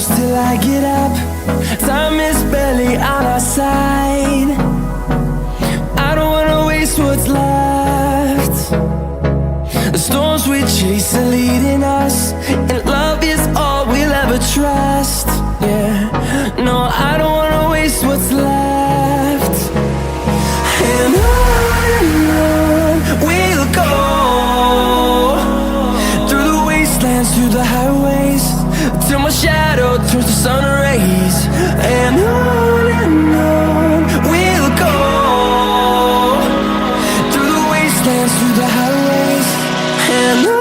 close till I get up. Time is barely on our side. I don't wanna waste what's left. The storms we chase are leading us, and love is all we'll ever trust. Yeah, no, I don't wanna waste what's left. And on we'll go, through the wastelands, through the highways, till my shadow turns to sun rays. And on we'll go, through the wastelands, through the highways, and on.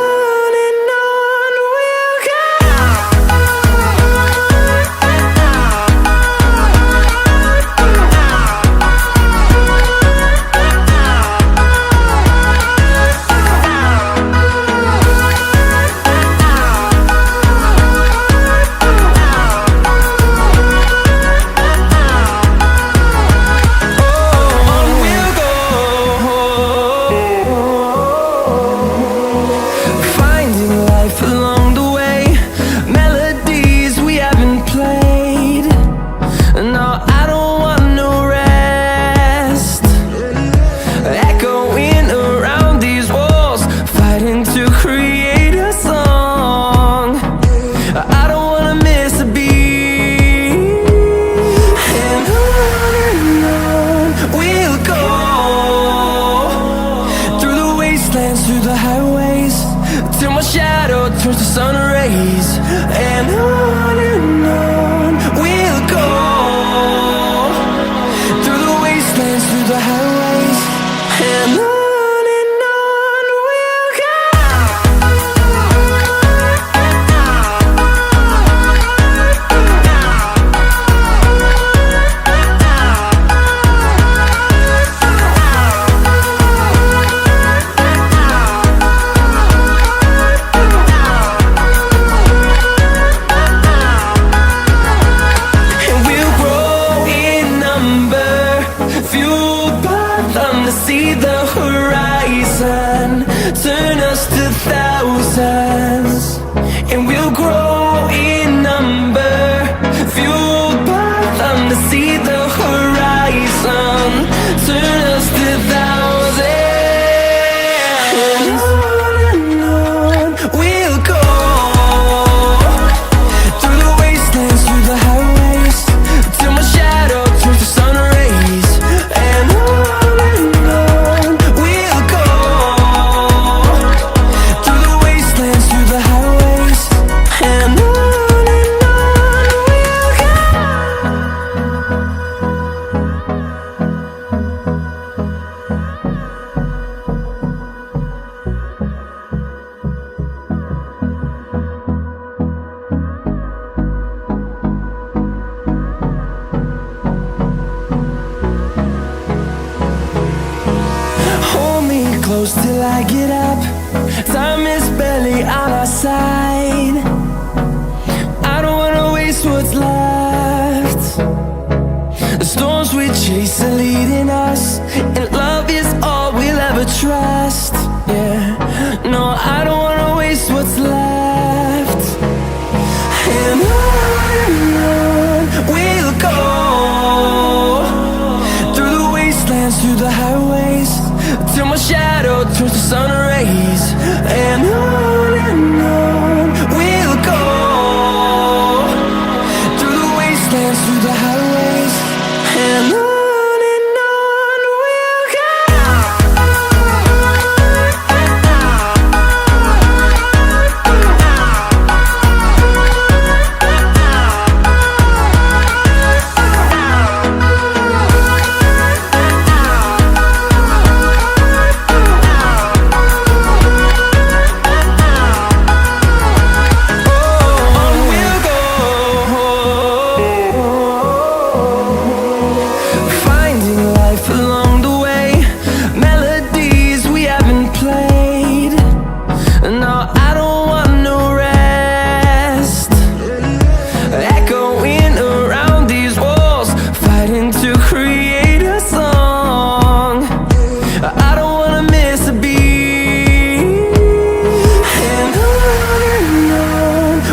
Through the highways, till my shadow turns to sun rays. And on we'll go, through the wastelands, through the highways, and on we'll go. See the horizon turn us to thousands, and we'll grow in number, fueled by them. To see the horizon turn us to thousands, and on we'll go, through the wastelands, through the highways, till my shadow turns to sun rays. And close till I get up. Time is barely on our side. I don't wanna waste what's left. The storms we chase are leading us, and love is all we'll ever trust. Yeah, no, I don't wanna waste what's left. And on we'll go, through the wastelands, through the highways, till my shadow turns to sun rays. And on we'll go, through the wastelands, through the highways, and on.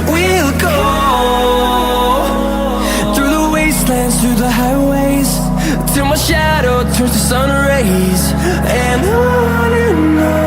we'll go, dance through the highways till my shadow turns to sun rays. And on